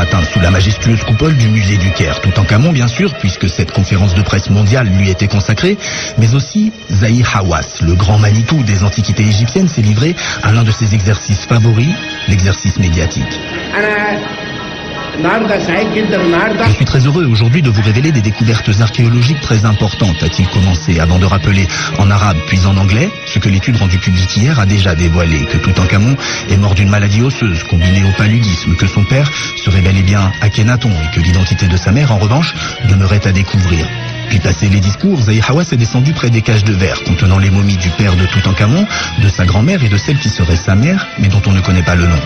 matin sous la majestueuse coupole du musée du Caire. Toutankhamon, bien sûr, puisque cette conférence de presse mondiale lui était consacrée, mais aussi Zahi Hawass, le grand Manitou des antiquités égyptiennes, s'est livré à l'un de ses exercices favoris, l'exercice médiatique. Je suis très heureux aujourd'hui de vous révéler des découvertes archéologiques très importantes, a-t-il commencé, avant de rappeler en arabe puis en anglais ce que l'étude rendue publique hier a déjà dévoilé, que Toutankhamon est mort d'une maladie osseuse combinée au paludisme, que son père serait bel et bien Akhenaton et que l'identité de sa mère, en revanche, demeurait à découvrir. Puis passé les discours, Zahi Hawass est descendu près des cages de verre contenant les momies du père de Toutankhamon, de sa grand-mère et de celle qui serait sa mère, mais dont on ne connaît pas le nom.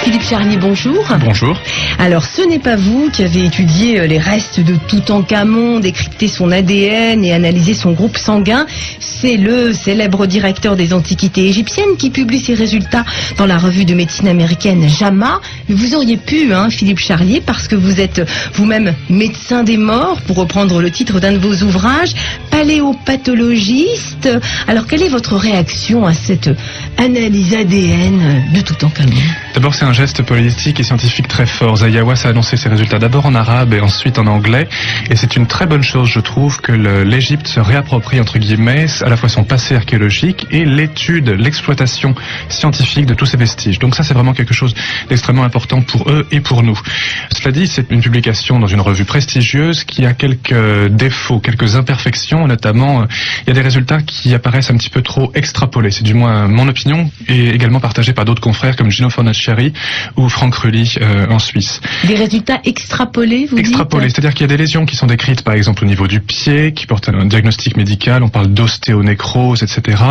Philippe Charlier, bonjour. Bonjour. Alors, ce n'est pas vous qui avez étudié les restes de Toutankhamon, décrypté son ADN et analysé son groupe sanguin. C'est le célèbre directeur des antiquités égyptiennes qui publie ses résultats dans la revue de médecine américaine JAMA. Vous auriez pu, Philippe Charlier, parce que vous êtes vous-même médecin des morts, pour reprendre le titre d'un de vos ouvrages, paléopathologiste. Alors, quelle est votre réaction à cette analyse ADN de Toutankhamon? D'abord, c'est un geste politique et scientifique très fort. Zahi Hawass a annoncé ses résultats d'abord en arabe et ensuite en anglais. Et c'est une très bonne chose, je trouve, que l'Égypte se réapproprie, entre guillemets, à la fois son passé archéologique et l'étude, l'exploitation scientifique de tous ces vestiges. Donc ça, c'est vraiment quelque chose d'extrêmement important pour eux et pour nous. Cela dit, c'est une publication dans une revue prestigieuse qui a quelques défauts, quelques imperfections, notamment il y a des résultats qui apparaissent un petit peu trop extrapolés. C'est du moins mon opinion et également partagée par d'autres confrères comme Gino Fornaciari ou Franck Rulli en Suisse. Des résultats extrapolés, vous extrapolés, dites? C'est-à-dire qu'il y a des lésions qui sont décrites par exemple au niveau du pied, qui portent un diagnostic médical, on parle d'ostéonécrose, etc.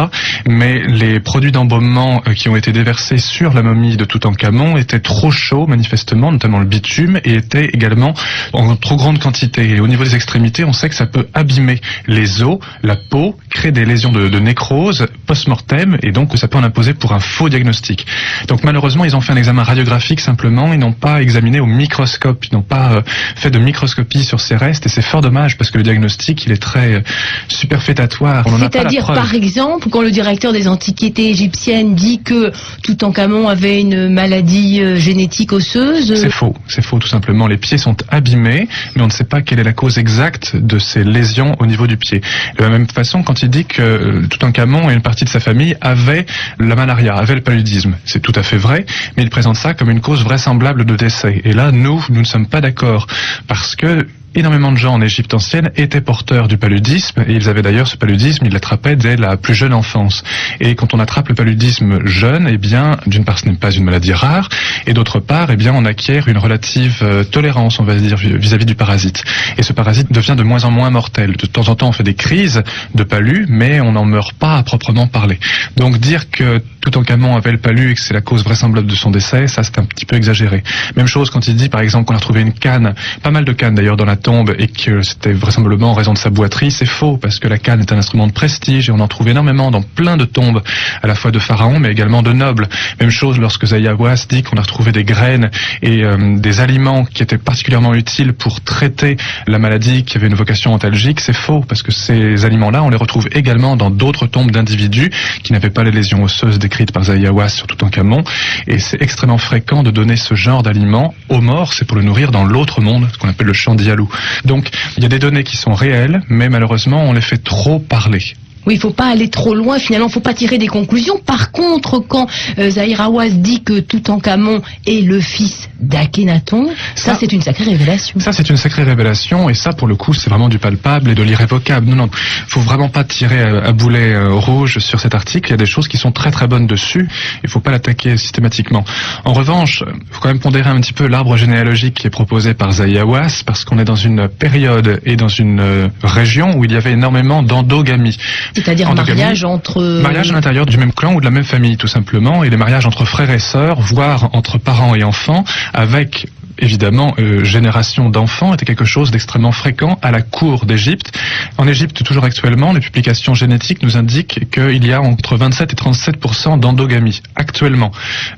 Mais les produits d'embaumement qui ont été déversés sur la momie de Toutankhamon étaient trop chauds manifestement, notamment le bitume, et étaient également en trop grande quantité. Et au niveau des extrémités, on sait que ça peut abîmer les os, la peau, créer des lésions de nécrose post-mortem, et donc ça peut en imposer pour un faux diagnostic. Donc malheureusement, ils ont fait un examen radiographique simplement, ils n'ont pas examiné au microscope, ils n'ont pas fait de microscopie sur ces restes, et c'est fort dommage parce que le diagnostic, il est très superfétatoire. C'est-à-dire, par exemple, quand le directeur des antiquités égyptiennes dit que Toutankhamon avait une maladie génétique osseuse... C'est faux tout simplement. Les pieds sont abîmés, mais on ne sait pas quelle est la cause exacte de ces lésions au niveau du pied. De la même façon, quand il dit que Toutankhamon et une partie de sa famille avaient la malaria, avaient le paludisme, c'est tout à fait vrai, mais il présente ça comme une cause vraisemblable de décès. Et là, nous ne sommes pas d'accord, parce que énormément de gens en Égypte ancienne étaient porteurs du paludisme, et ils avaient d'ailleurs ce paludisme, ils l'attrapaient dès la plus jeune enfance. Et quand on attrape le paludisme jeune, eh bien, d'une part, ce n'est pas une maladie rare, et d'autre part, eh bien, on acquiert une relative tolérance, on va dire, vis-à-vis du parasite. Et ce parasite devient de moins en moins mortel. De temps en temps, on fait des crises de palu, mais on n'en meurt pas à proprement parler. Donc, dire que Toutankhamon avait le palu et que c'est la cause vraisemblable de son décès, ça, c'est un petit peu exagéré. Même chose quand il dit, par exemple, qu'on a retrouvé une canne, pas mal de cannes d'ailleurs dans la tombe, et que c'était vraisemblablement en raison de sa boiterie. C'est faux, parce que la canne est un instrument de prestige et on en trouve énormément dans plein de tombes, à la fois de pharaons mais également de nobles. Même chose lorsque Zahi Hawass dit qu'on a retrouvé des graines et des aliments qui étaient particulièrement utiles pour traiter la maladie qui avait une vocation antalgique. C'est faux, parce que ces aliments-là, on les retrouve également dans d'autres tombes d'individus qui n'avaient pas les lésions osseuses décrites par Zahi Hawass sur Toutankhamon, et c'est extrêmement fréquent de donner ce genre d'aliments aux morts. C'est pour le nourrir dans l'autre monde, ce qu'on appelle le champ d'Ialou. Donc, il y a des données qui sont réelles, mais malheureusement, on les fait trop parler. Oui, il faut pas aller trop loin, finalement, il faut pas tirer des conclusions. Par contre, quand Zahi Hawass dit que Toutankhamon est le fils d'Akhenaton, ça c'est une sacrée révélation. Ça c'est une sacrée révélation, et ça pour le coup c'est vraiment du palpable et de l'irrévocable. Non, faut vraiment pas tirer à boulet rouge sur cet article, il y a des choses qui sont très très bonnes dessus, il faut pas l'attaquer systématiquement. En revanche, il faut quand même pondérer un petit peu l'arbre généalogique qui est proposé par Zahi Hawass, parce qu'on est dans une période et dans une région où il y avait énormément d'endogamie. C'est-à-dire mariage entre... Mariage à l'intérieur du même clan ou de la même famille, tout simplement, et les mariages entre frères et sœurs, voire entre parents et enfants, avec évidemment, génération d'enfants était quelque chose d'extrêmement fréquent à la cour d'Égypte. En Égypte, toujours actuellement, les publications génétiques nous indiquent qu'il y a entre 27 et 37% d'endogamie, actuellement.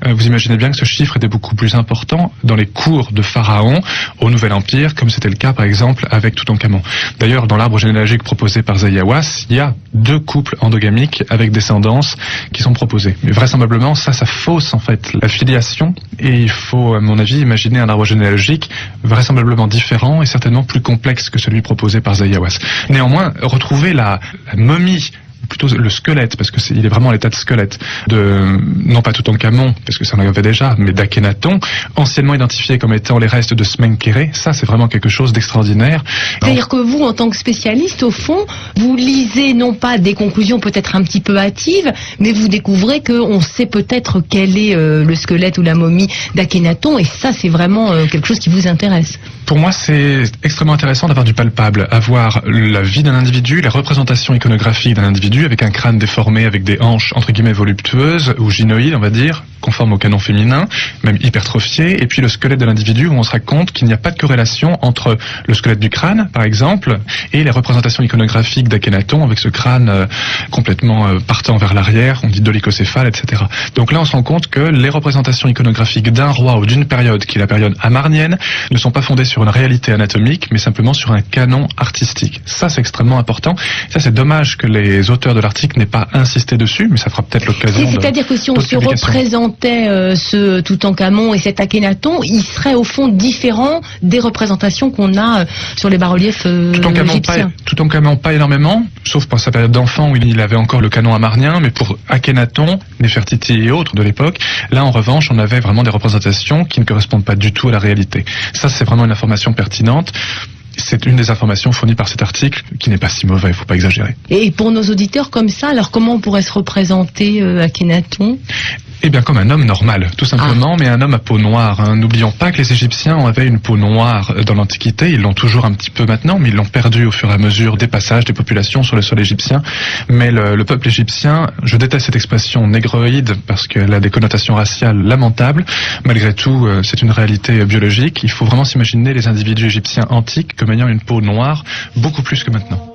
Vous imaginez bien que ce chiffre était beaucoup plus important dans les cours de pharaons au Nouvel Empire, comme c'était le cas, par exemple, avec Toutankhamon. D'ailleurs, dans l'arbre généalogique proposé par Zahi Hawass, il y a 2 couples endogamiques avec descendance qui sont proposés. Mais vraisemblablement, ça fausse en fait la filiation, et il faut, à mon avis, imaginer un arbre généalogique vraisemblablement différent et certainement plus complexe que celui proposé par Zahi Hawass. Néanmoins, retrouver la momie, plutôt le squelette, parce que il est vraiment à l'état de squelette, non pas Toutankhamon, parce que ça en avait déjà, mais d'Akhenaton, anciennement identifié comme étant les restes de Smenkhéré, ça c'est vraiment quelque chose d'extraordinaire. C'est-à-dire que vous, en tant que spécialiste, au fond, vous lisez non pas des conclusions peut-être un petit peu hâtives, mais vous découvrez qu'on sait peut-être quel est le squelette ou la momie d'Akhenaton, et ça c'est vraiment quelque chose qui vous intéresse. Pour moi, c'est extrêmement intéressant d'avoir du palpable, avoir la vie d'un individu, la représentation iconographique d'un individu avec un crâne déformé, avec des hanches entre guillemets voluptueuses ou gynoïdes, on va dire, conformes au canon féminin, même hypertrophiées, et puis le squelette de l'individu où on se rend compte qu'il n'y a pas de corrélation entre le squelette du crâne, par exemple, et les représentations iconographiques d'Akhenaton avec ce crâne complètement partant vers l'arrière, on dit dolicocéphale, etc. Donc là, on se rend compte que les représentations iconographiques d'un roi ou d'une période, qui est la période amarnienne, ne sont pas fondées sur une réalité anatomique, mais simplement sur un canon artistique. Ça, c'est extrêmement important. Ça, c'est dommage que les auteurs de l'article n'aient pas insisté dessus, mais ça fera peut-être l'occasion. C'est-à-dire que si on se représentait ce Toutankhamon et cet Akhenaton, il serait au fond différent des représentations qu'on a sur les bas-reliefs égyptiens. Toutankhamon pas énormément, sauf pour sa période d'enfant où il avait encore le canon amarnien, mais pour Akhenaton, Néfertiti et autres de l'époque, là en revanche, on avait vraiment des représentations qui ne correspondent pas du tout à la réalité. Ça, c'est vraiment une information pertinente. C'est une des informations fournies par cet article qui n'est pas si mauvais, il ne faut pas exagérer. Et pour nos auditeurs comme ça, alors comment on pourrait se représenter Akhenaton ? Eh bien, comme un homme normal, tout simplement, mais un homme à peau noire. N'oublions pas que les Égyptiens avaient une peau noire dans l'Antiquité. Ils l'ont toujours un petit peu maintenant, mais ils l'ont perdu au fur et à mesure des passages des populations sur le sol égyptien. Mais le peuple égyptien, je déteste cette expression négroïde parce qu'elle a des connotations raciales lamentables. Malgré tout, c'est une réalité biologique. Il faut vraiment s'imaginer les individus égyptiens antiques comme ayant une peau noire beaucoup plus que maintenant.